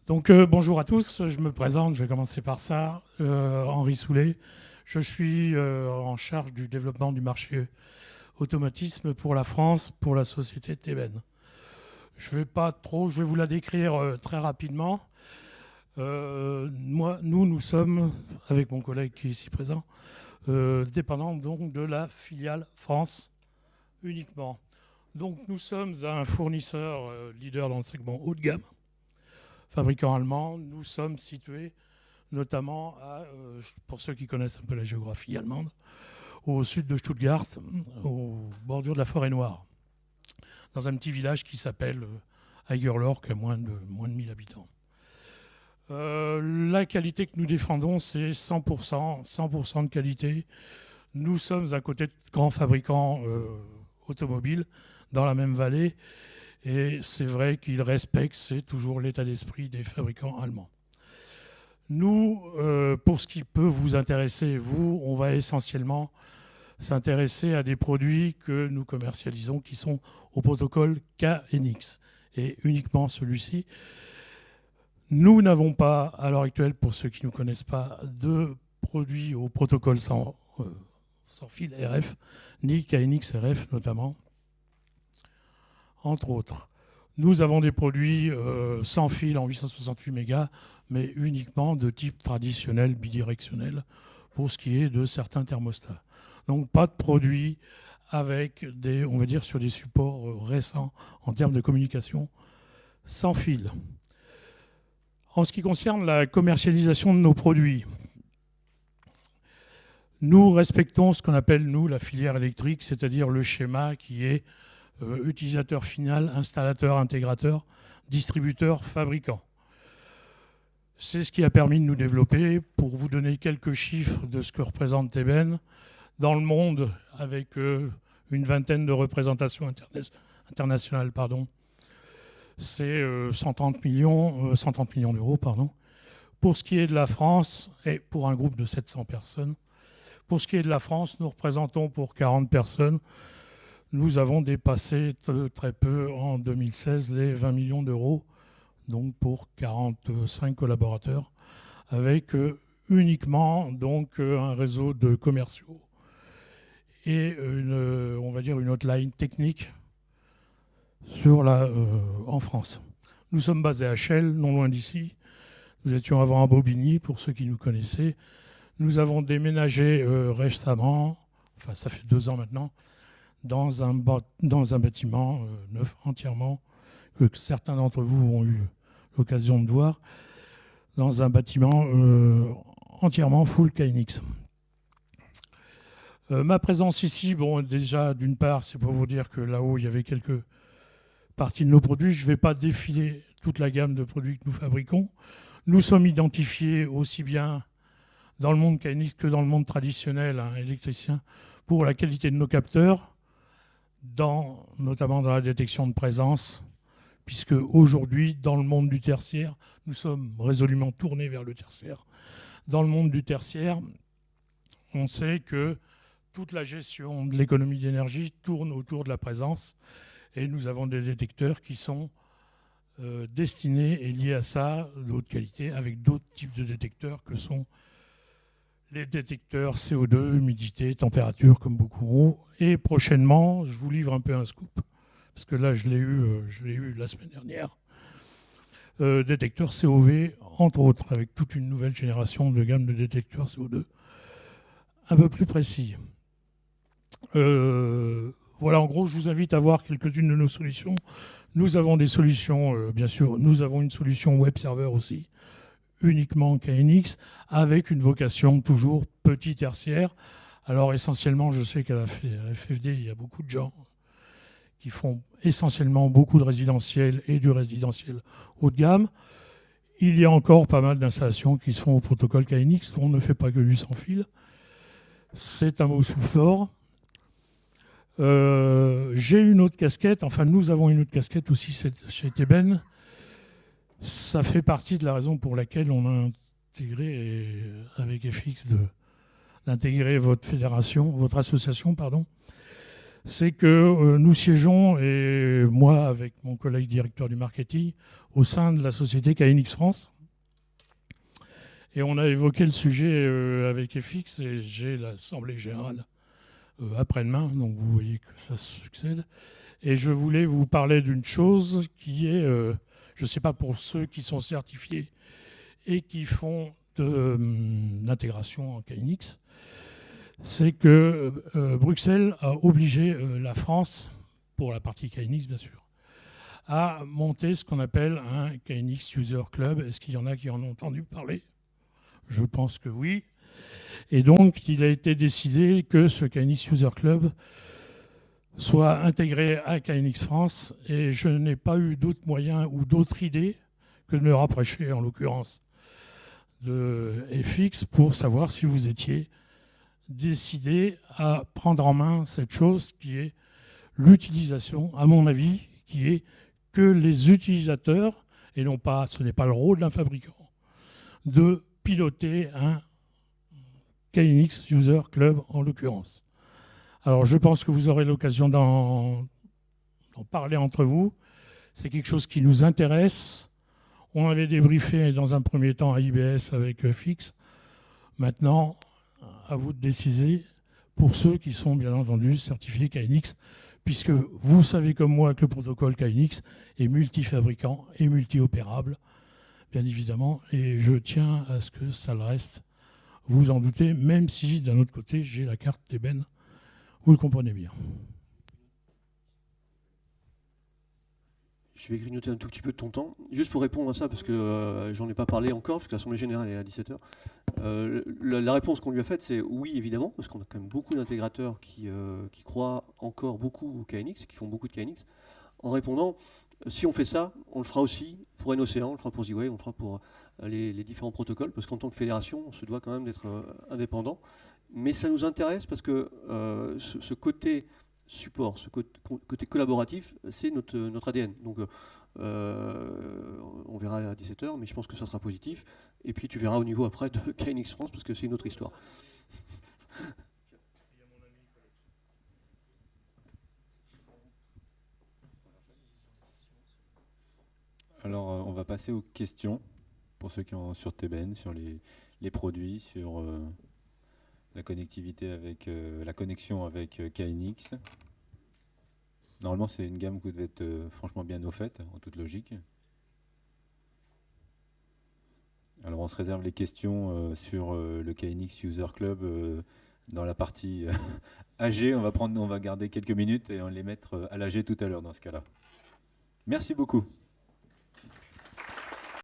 Donc bonjour à tous, je me présente, je vais commencer par ça. Henri Soulet, je suis en charge du développement du marché automatisme pour la France, pour la société Teben. Je vais vous la décrire très rapidement. Nous sommes, avec mon collègue qui est ici présent, dépendants donc de la filiale France uniquement. Donc nous sommes un fournisseur leader dans le segment haut de gamme, fabricant allemand. Nous sommes situés notamment, pour ceux qui connaissent un peu la géographie allemande, au sud de Stuttgart, aux bordures de la Forêt Noire, dans un petit village qui s'appelle Eigerloch, qui a moins de 1000 habitants. La qualité que nous défendons, c'est 100% de qualité. Nous sommes à côté de grands fabricants automobiles dans la même vallée, et c'est vrai qu'ils respectent, c'est toujours l'état d'esprit des fabricants allemands. Nous, pour ce qui peut vous intéresser, on va essentiellement s'intéresser à des produits que nous commercialisons qui sont au protocole KNX, et uniquement celui-ci. Nous n'avons pas, à l'heure actuelle, pour ceux qui ne nous connaissent pas, de produits au protocole sans fil RF, ni KNX RF notamment, entre autres. Nous avons des produits sans fil en 868 mégas, mais uniquement de type traditionnel, bidirectionnel, pour ce qui est de certains thermostats. Donc pas de produits avec on va dire, sur des supports récents en termes de communication sans fil. En ce qui concerne la commercialisation de nos produits, nous respectons ce qu'on appelle, nous, la filière électrique, c'est-à-dire le schéma qui est utilisateur final, installateur, intégrateur, distributeur, fabricant. C'est ce qui a permis de nous développer. Pour vous donner quelques chiffres de ce que représente Teben, dans le monde, avec une vingtaine de représentations internationales, c'est 130 millions d'euros. Pour ce qui est de la France, et pour un groupe de 700 personnes, pour ce qui est de la France, nous représentons pour 40 personnes. Nous avons dépassé très peu en 2016 les 20 millions d'euros, donc pour 45 collaborateurs, avec uniquement donc un réseau de commerciaux et on va dire une hotline technique en France. Nous sommes basés à Chelles, non loin d'ici. Nous étions avant à Bobigny, pour ceux qui nous connaissaient. Nous avons déménagé récemment, enfin ça fait 2 ans maintenant, dans un bâtiment neuf entièrement, que certains d'entre vous ont eu l'occasion de voir, dans un bâtiment entièrement full KNX. Ma présence ici, déjà d'une part, c'est pour vous dire que là-haut, il y avait quelques parties de nos produits. Je ne vais pas défiler toute la gamme de produits que nous fabriquons. Nous sommes identifiés aussi bien dans le monde KNX que dans le monde traditionnel, électricien, pour la qualité de nos capteurs, notamment dans la détection de présence, puisque aujourd'hui, dans le monde du tertiaire, nous sommes résolument tournés vers le tertiaire. Dans le monde du tertiaire, on sait que toute la gestion de l'économie d'énergie tourne autour de la présence, et nous avons des détecteurs qui sont destinés et liés à ça, de haute qualité, avec d'autres types de détecteurs que sont les détecteurs CO2, humidité, température, comme beaucoup ont. Et prochainement, je vous livre un peu un scoop, parce que là, je l'ai eu la semaine dernière. Détecteur COV, entre autres, avec toute une nouvelle génération de gamme de détecteurs CO2 un peu plus précis. Voilà, en gros, je vous invite à voir quelques-unes de nos solutions. Nous avons des solutions, bien sûr, nous avons une solution web server aussi, uniquement KNX, avec une vocation toujours petit tertiaire. Alors essentiellement, je sais qu'à la FFD, il y a beaucoup de gens qui font essentiellement beaucoup de résidentiel et du résidentiel haut de gamme. Il y a encore pas mal d'installations qui se font au protocole KNX. On ne fait pas que du sans fil. C'est un mot sous fort. J'ai une autre casquette, enfin nous avons une autre casquette aussi chez Teben. Ça fait partie de la raison pour laquelle on a intégré, avec FX, d'intégrer votre association, c'est que nous siégeons, et moi avec mon collègue directeur du marketing, au sein de la société KNX France. Et on a évoqué le sujet avec FX, et j'ai l'Assemblée Générale après-demain, donc vous voyez que ça se succède. Et je voulais vous parler d'une chose qui est, je ne sais pas pour ceux qui sont certifiés et qui font de l'intégration en KNX, c'est que Bruxelles a obligé la France, pour la partie KNX bien sûr, à monter ce qu'on appelle un KNX User Club. Est-ce qu'il y en a qui en ont entendu parler? Je pense que oui. Et donc, il a été décidé que ce KNX User Club soit intégré à KNX France, et je n'ai pas eu d'autre moyen ou d'autre idée que de me rapprocher, en l'occurrence, de FX pour savoir si vous étiez décidé à prendre en main cette chose qui est l'utilisation, à mon avis, qui est que les utilisateurs, et non pas, ce n'est pas le rôle d'un fabricant, de piloter un KNX User Club en l'occurrence. Alors je pense que vous aurez l'occasion d'en parler entre vous. C'est quelque chose qui nous intéresse. On avait débriefé dans un premier temps à IBS avec FX. Maintenant, à vous de décider pour ceux qui sont bien entendu certifiés KNX, puisque vous savez comme moi que le protocole KNX est multifabricant et multi-opérable, bien évidemment, et je tiens à ce que ça le reste, vous en doutez, même si d'un autre côté j'ai la carte d'ébène, vous le comprenez bien. Je vais grignoter un tout petit peu de ton temps, juste pour répondre à ça, parce que j'en ai pas parlé encore, parce que l'Assemblée Générale est à 17h. La réponse qu'on lui a faite, c'est oui, évidemment, parce qu'on a quand même beaucoup d'intégrateurs qui croient encore beaucoup au KNX, qui font beaucoup de KNX, en répondant, si on fait ça, on le fera aussi pour NOC1, on le fera pour Z-Wave, on le fera pour les différents protocoles, parce qu'en tant que fédération, on se doit quand même d'être indépendant. Mais ça nous intéresse parce que ce côté support, ce côté collaboratif, c'est notre ADN. Donc on verra à 17h, mais je pense que ça sera positif. Et puis tu verras au niveau après de KNX France, parce que c'est une autre histoire. Alors on va passer aux questions, pour ceux qui ont sur TBN, sur les produits, sur la connectivité avec la connexion avec KNX. Normalement, c'est une gamme que vous devez être franchement bien au fait, en toute logique. Alors, on se réserve les questions sur le KNX User Club dans la partie AG. On va garder quelques minutes et on les mettre à l'AG tout à l'heure dans ce cas-là. Merci beaucoup.